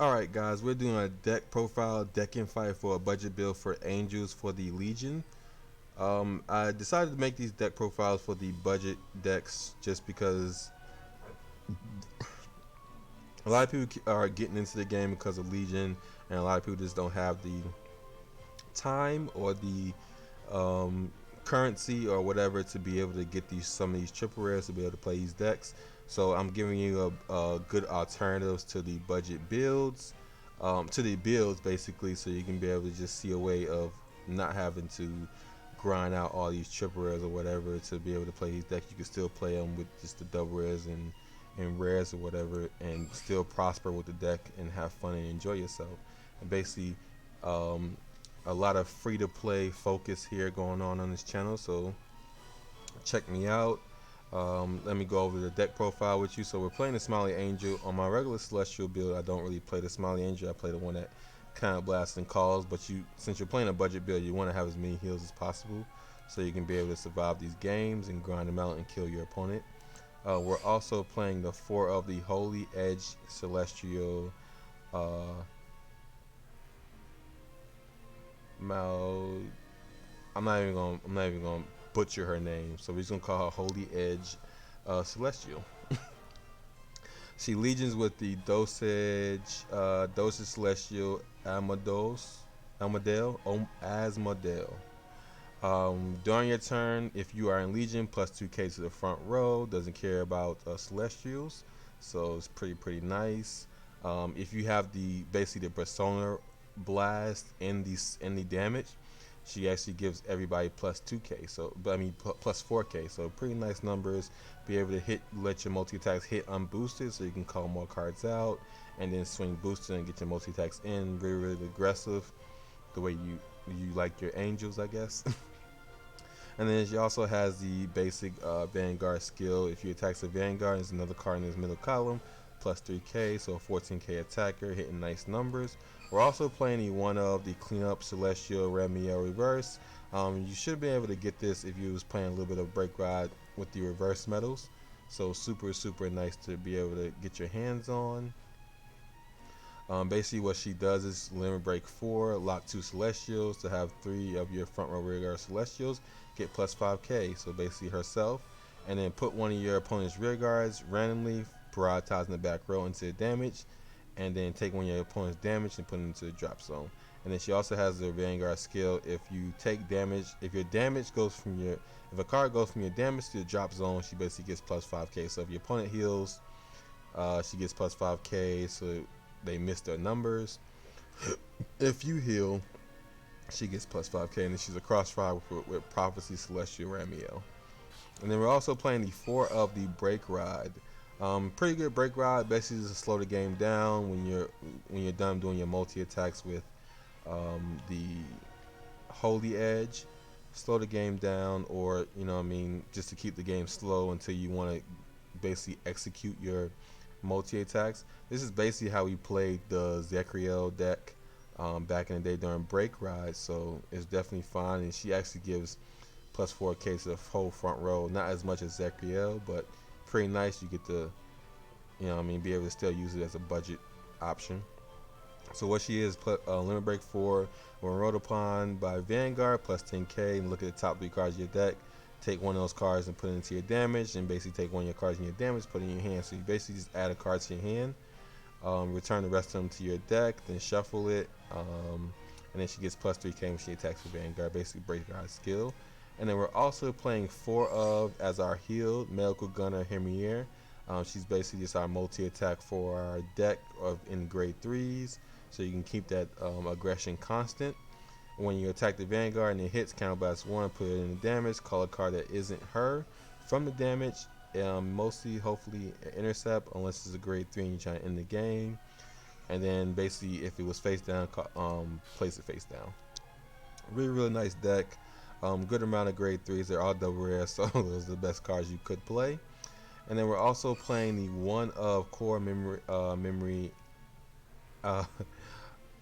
Alright guys, we're doing a deck profile, deck and fight for a budget build for Angels for the Legion. I decided to make these deck profiles for the budget decks just because a lot of people are getting into the game because of Legion, and a lot of people just don't have the time or the currency or whatever to be able to get some of these triple rares to be able to play these decks. So I'm giving you a good alternatives to the budget builds, to the builds basically, so you can be able to just see a way of not having to grind out all these triple rares or whatever to be able to play these decks. You can still play them with just the double rares and rares or whatever, and still prosper with the deck and have fun and enjoy yourself. And basically, a lot of free to play focus here going on this channel, so check me out. Let me go over the deck profile with you. So we're playing the Smiley Angel. On my regular Celestial build, I don't really play the Smiley Angel. I play the one that kind of blasts and calls, but since you're playing a budget build, you want to have as many heals as possible so you can be able to survive these games and grind them out and kill your opponent. We're also playing the 4 of the Holy Edge Celestial I'm not even gonna butcher her name, so we're just gonna call her Holy Edge Celestial. She legions with the dosage Celestial Asmodale. During your turn, if you are in Legion, plus 2k to the front row. Doesn't care about Celestials, so it's pretty nice. If you have basically the Persona Blast in the damage, she actually gives everybody plus 2k, so plus 4k, so pretty nice numbers. Be able to let your multi attacks hit unboosted, so you can call more cards out and then swing boosted and get your multi attacks in. Really aggressive, the way you like your angels, I guess. And then she also has the basic Vanguard skill. If you attack the Vanguard, there's another card in this middle column, plus 3k, so 14k attacker, hitting nice numbers. We're also playing the one of the Cleanup Celestial Ramiel Reverse. You should be able to get this if you was playing a little bit of Break Ride with the reverse medals. So super nice to be able to get your hands on. Basically what she does is limit break 4, lock 2 Celestials to have 3 of your front row rear guard Celestials, get plus 5k, so basically herself. And then put one of your opponent's rear guards randomly, prioritizing the back row into the damage, and then take one of your opponent's damage and put it into the drop zone. And then she also has the Vanguard skill. If you take damage, if a card goes from your damage to the drop zone, she basically gets plus 5k. So if your opponent heals, she gets plus 5k, so they miss their numbers. If you heal, she gets plus 5k, and then she's a crossfire with Prophecy Celestial Ramiel. And then we're also playing the 4 of the Break Ride. Pretty good break ride. Basically just slow the game down when you're done doing your multi attacks with the Holy Edge. Slow the game down, or just to keep the game slow until you want to basically execute your multi attacks. This is basically how we played the Zechariel deck back in the day during break ride, so it's definitely fine. And she actually gives plus 4k to the whole front row. Not as much as Zechariel, but pretty nice. You get to be able to still use it as a budget option. So what she is, limit break 4 when rolled upon by Vanguard, plus 10k, and look at the top 3 cards of your deck. Take one of those cards and put it into your damage, and basically take one of your cards in your damage, put it in your hand. So you basically just add a card to your hand, return the rest of them to your deck, then shuffle it, and then she gets plus 3k when she attacks with Vanguard, basically break guard skill. And then we're also playing 4 of, as our healed, Medical Gunner Hemier. She's basically just our multi-attack for our deck in grade 3s, so you can keep that aggression constant. When you attack the Vanguard and it hits, counterblast 1, put it in the damage, call a card that isn't her from the damage, mostly hopefully an intercept, unless it's a grade 3 and you're trying to end the game. And then basically if it was face down, place it face down. Really nice deck. Good amount of grade 3s. They're all double rare, so those are the best cards you could play. And then we're also playing the one of Core Memory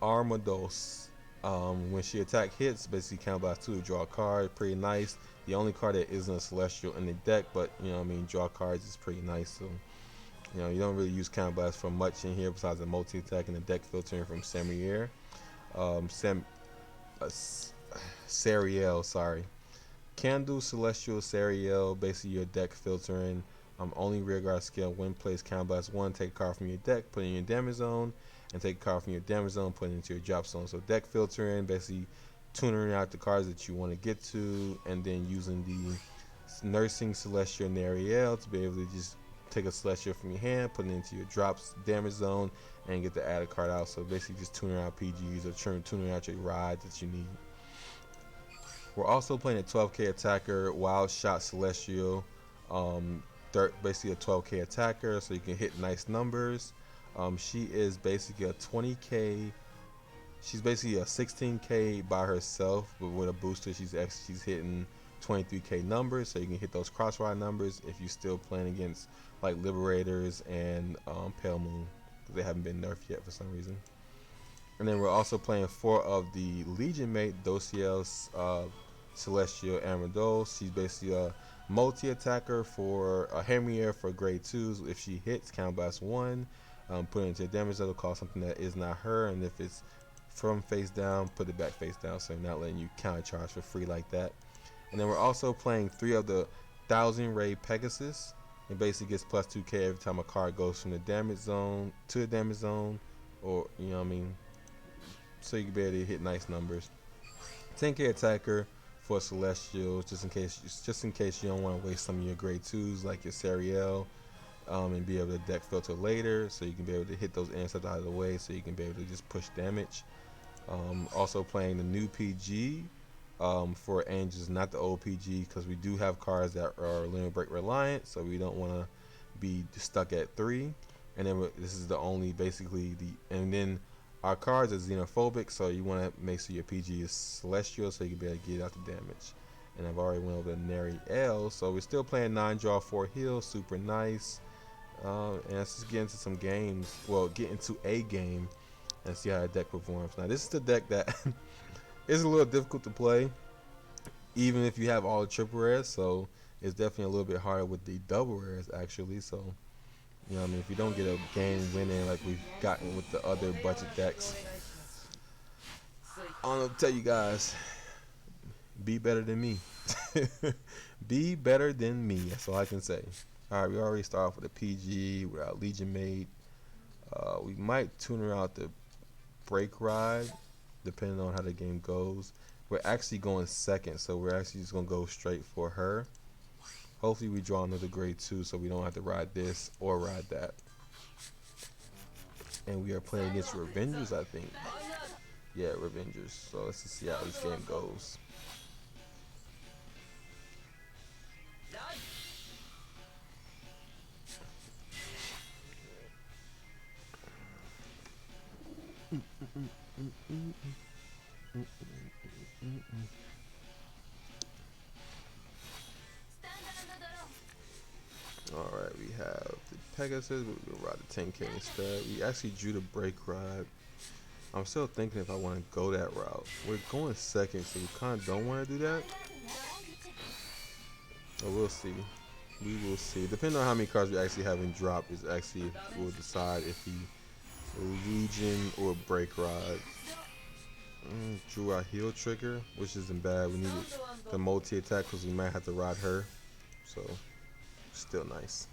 Armados. When she attack hits, basically counterblast 2 to draw a card. Pretty nice. The only card that isn't a Celestial in the deck, but draw cards is pretty nice. So You know, you don't really use Counter Blast for much in here besides the multi-attack and the deck filtering from Samier. Sam, uh, Sariel, sorry. Candle, Celestial, Sariel, basically your deck filtering. Only rearguard skill when plays Counter Blast 1, take a card from your deck, put it in your damage zone, and take a card from your damage zone, put it into your drop zone. So deck filtering, basically tuning out the cards that you want to get to, and then using the Nursing, Celestial, and Ariel to be able to just take a Celestial from your hand, put it into your drops damage zone, and get the added card out. So basically just tuning out PGs or tuning out your rides that you need. We're also playing a 12k attacker, Wild Shot Celestial, basically a 12k attacker, so you can hit nice numbers. She is basically a 20k. She's basically a 16k by herself, but with a booster, she's hitting 23k numbers, so you can hit those crossride numbers if you're still playing against like Liberators and Pale Moon, because they haven't been nerfed yet for some reason. And then we're also playing 4 of the Legion mate, Dociel, Celestial, Amador. She's basically a multi-attacker for a Hemier for grade 2s. If she hits Counter Blast 1, put it into damage, that'll call something that is not her. And if it's from face down, put it back face down, so not letting you counter charge for free like that. And then we're also playing 3 of the 1000 Ray Pegasus. It basically gets plus 2k every time a card goes from the damage zone to the damage zone, or you know what I mean, so you can be able to hit nice numbers. 10k attacker for Celestials, just in case you don't want to waste some of your grade 2s like your Sariel, and be able to deck filter later, so you can be able to hit those intercepts out of the way, so you can be able to just push damage. Also playing the new PG for Angels, not the old PG, because we do have cards that are limit break reliant, so we don't want to be stuck at 3. And then this is the only basically and then our cards are xenophobic, so you want to make sure your PG is Celestial, so you can be able to get out the damage. And I've already went over the Neri L, so we're still playing 9 draw 4 heal, super nice. And let's just get into some games. Well, get into a game and see how the deck performs. Now this is the deck that is a little difficult to play, even if you have all the triple rares. So it's definitely a little bit harder with the double rares actually. So you know what I mean, if you don't get a game winning like we've gotten with the other budget decks, I don't know what to tell you guys. Be better than me. Be better than me. That's all I can say. Alright, we already start off with a PG with our Legion mate. We might tune her out the break ride, depending on how the game goes. We're actually going second, so we're actually just going to go straight for her. Hopefully we draw another grade 2, so we don't have to ride this or ride that. And we are playing against Revengers, I think. Yeah, Revengers. So let's just see how this game goes. Alright, we have the Pegasus, but we'll ride the 10k instead. We actually drew the break ride. I'm still thinking if I want to go that route. We're going second, so we kind of don't want to do that. But we'll see. We will see. Depending on how many cards we actually have in drop is actually we'll decide if we Legion or break ride. Drew our heal trigger, which isn't bad. We needed the multi attack because we might have to ride her. So still nice.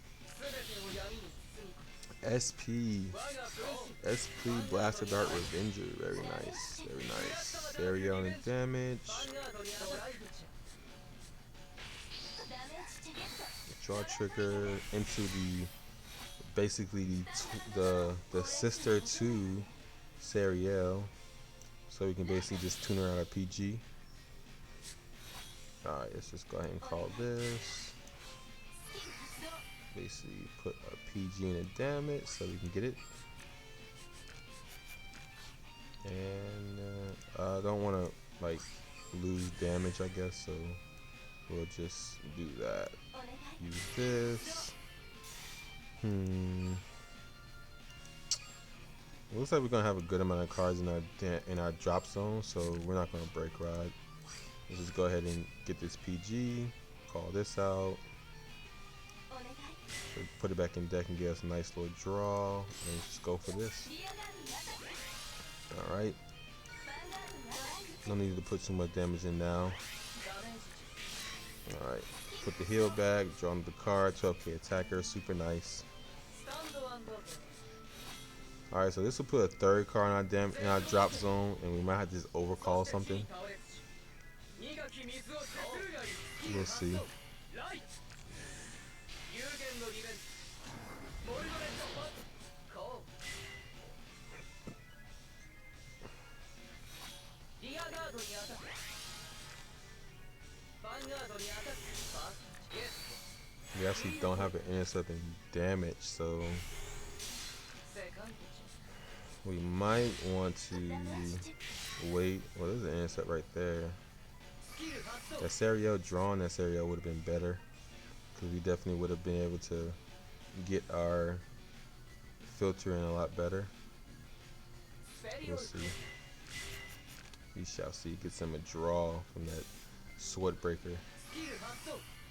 SP Blaster Dart Revenger, very nice, very nice. Area on the damage. Draw trigger into basically the sister to Sariel, so we can basically just tune her out of PG. Alright, let's just go ahead and call this. Basically put a PG in the damage so we can get it. And I don't want to like lose damage, I guess, so we'll just do that. Use this. Looks like we're gonna have a good amount of cards in our drop zone, so we're not gonna break ride. Let's just go ahead and get this PG. Call this out. So put it back in deck and get us a nice little draw. And just go for this. Alright. No need to put too much damage in now. Alright. Put the heal back, draw the card, 12k attacker, super nice. Alright, so this will put a third card in our drop zone, and we might have to just overcall something. We'll see. We actually don't have an intercepting damage, so we might want to wait. Well, there's an intercept right there. That Serial drawing that Serial would have been better, because we definitely would have been able to get our filter in a lot better. We'll see. We shall see. Gets him a draw from that sword breaker.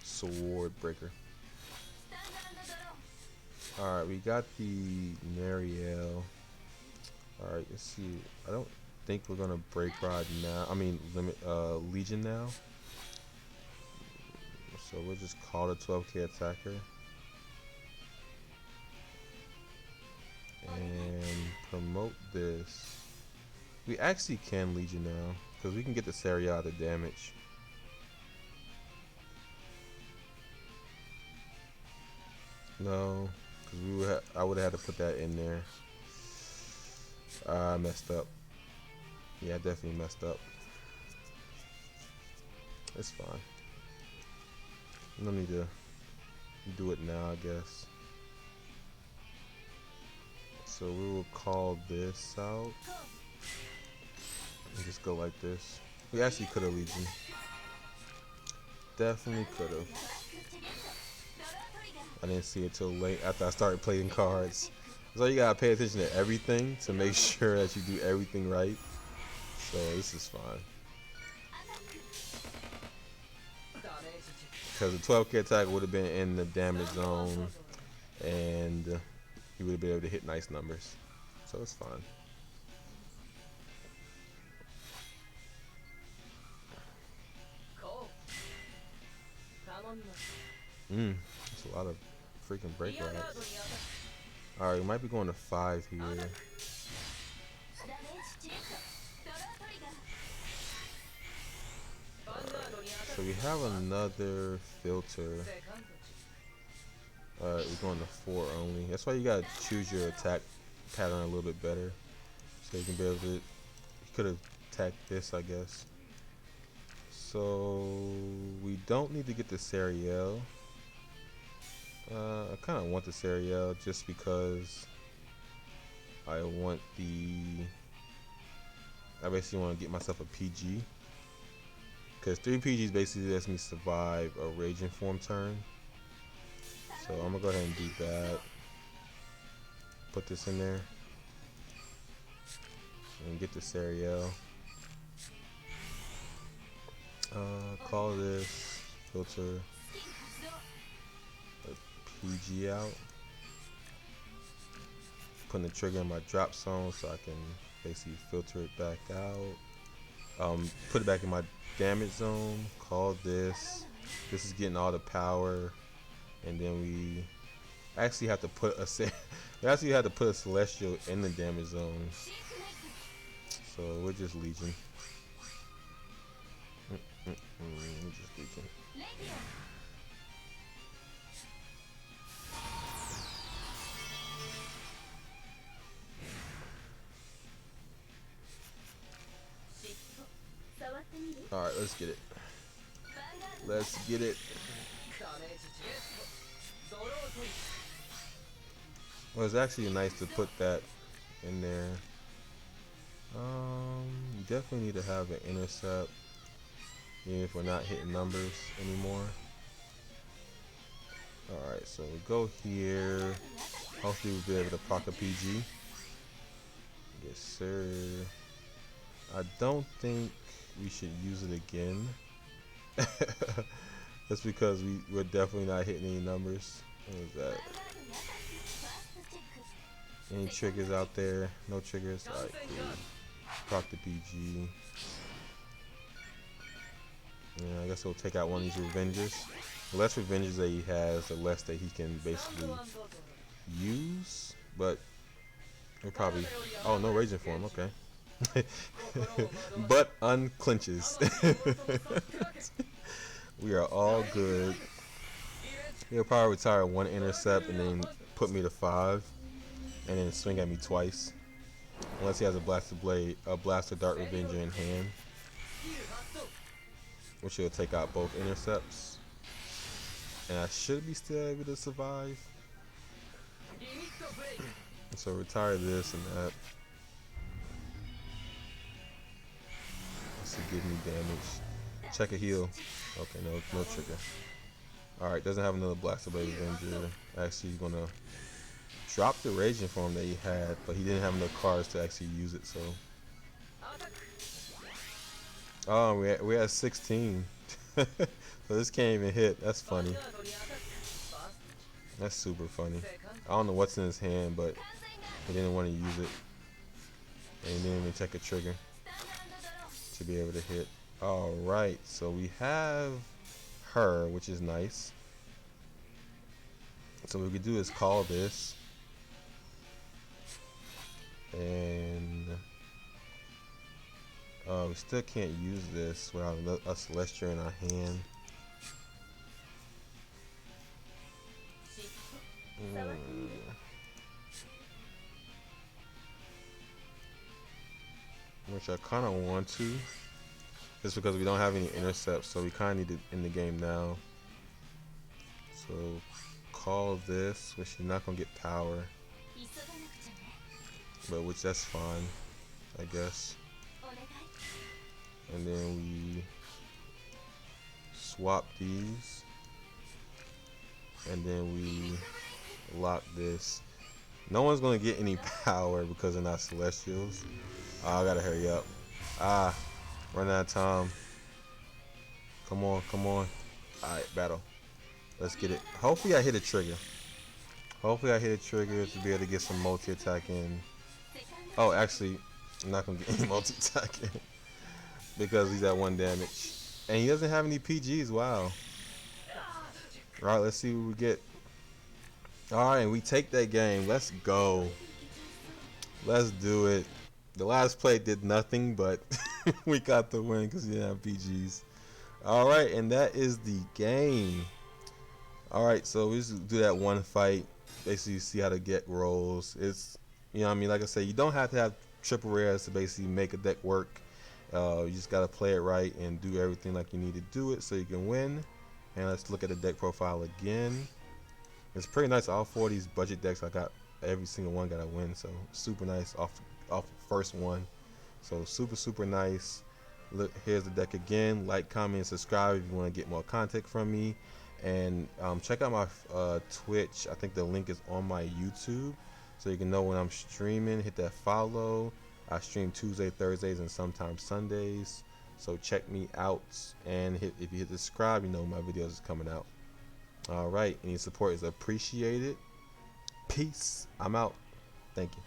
Sword breaker. Alright, we got the Nariel. Alright, let's see. I don't think we're gonna break rod now. I mean Legion now. So we'll just call the 12k attacker. And promote this. We actually can Legion now, because we can get the Seria out of damage. No, because I would have had to put that in there. I messed up. Yeah, I definitely messed up. It's fine. No need to do it now, I guess. So we will call this out. And just go like this. We actually could have Legion. Definitely could have. I didn't see it till late after I started playing cards. So you gotta pay attention to everything to make sure that you do everything right. So this is fine. Because the 12k attack would have been in the damage zone, and you would have been able to hit nice numbers. So it's fine. That's a lot of freaking break rods. Alright, we might be going to 5 here. So we have another filter. Alright, we're going to 4 only. That's why you gotta choose your attack pattern a little bit better. So you can be able to, you could have attacked this, I guess. So we don't need to get the Serial. I kind of want the Serial just because I basically want to get myself a PG. Because 3 PGs basically lets me survive a Raging Form turn. So I'm gonna go ahead and do that. Put this in there. And get the Serial. Call this filter PG out. Putting the trigger in my drop zone so I can basically filter it back out. Put it back in my damage zone. Call this. This is getting all the power, and then we actually have to put a Celestial in the damage zone. So we're just Legion. We're just Legion. Alright, let's get it. Let's get it. Well, it's actually nice to put that in there. You definitely need to have an intercept, even if we're not hitting numbers anymore. Alright, so we go here. Hopefully we'll be able to proc a PG. Yes, sir. I don't think we should use it again. That's because we're definitely not hitting any numbers. What is that? Any triggers out there? No triggers? Alright, cool. Proc the PG. Yeah, I guess he'll take out one of these Revengers. The less Revengers that he has, the less that he can basically use. But he'll probably... Oh, no Raging Form, okay. But unclinches. We are all good. He'll probably retire one intercept and then put me to 5. And then swing at me twice. Unless he has a Blaster Blade, a Blaster Dart Revenger in hand. Which he'll take out both intercepts. And I should be still able to survive. So retire this and that. This will give me damage. Check a heal. Okay, no trigger. Alright, doesn't have another Blaster Blade Avenger. Actually, he's gonna drop the Raging Form that he had, but he didn't have enough cards to actually use it, so. Oh, we're at 16. So this can't even hit. That's funny. That's super funny. I don't know what's in his hand, but he didn't want to use it. And he didn't even check a trigger to be able to hit. Alright, so we have her, which is nice. So what we could do is call this. And we still can't use this without a Celestial in our hand. Which I kind of want to. Just because we don't have any intercepts, so we kind of need it in the game now. So call this, which you're not going to get power. But which that's fine, I guess. And then we swap these. And then we lock this. No one's gonna get any power because they're not Celestials. I gotta hurry up. Run out of time. Come on, come on. Alright, battle. Let's get it. Hopefully I hit a trigger. Hopefully I hit a trigger to be able to get some multi-attack in. Oh, actually, I'm not gonna get any multi-attack in because he's at 1 damage. And he doesn't have any PGs, wow. Alright, let's see what we get. Alright, and we take that game. Let's go. Let's do it. The last play did nothing, but we got the win because we didn't have PGs. Alright, and that is the game. Alright, so we just do that one fight. Basically, see how the deck rolls. It's, you know what I mean? Like I said, you don't have to have triple rares to basically make a deck work. You just got to play it right and do everything like you need to do it so you can win. And let's look at the deck profile again. It's pretty nice. All 4 of these budget decks, I got every single one got a win. So super nice off first one. So super nice. Look, here's the deck again. Like, comment, and subscribe if you want to get more content from me. And check out my Twitch. I think the link is on my YouTube, so you can know when I'm streaming. Hit that follow. I stream Tuesday, Thursdays, and sometimes Sundays. So check me out. And if you hit subscribe, you know my videos is coming out. All right. Any support is appreciated. Peace. I'm out. Thank you.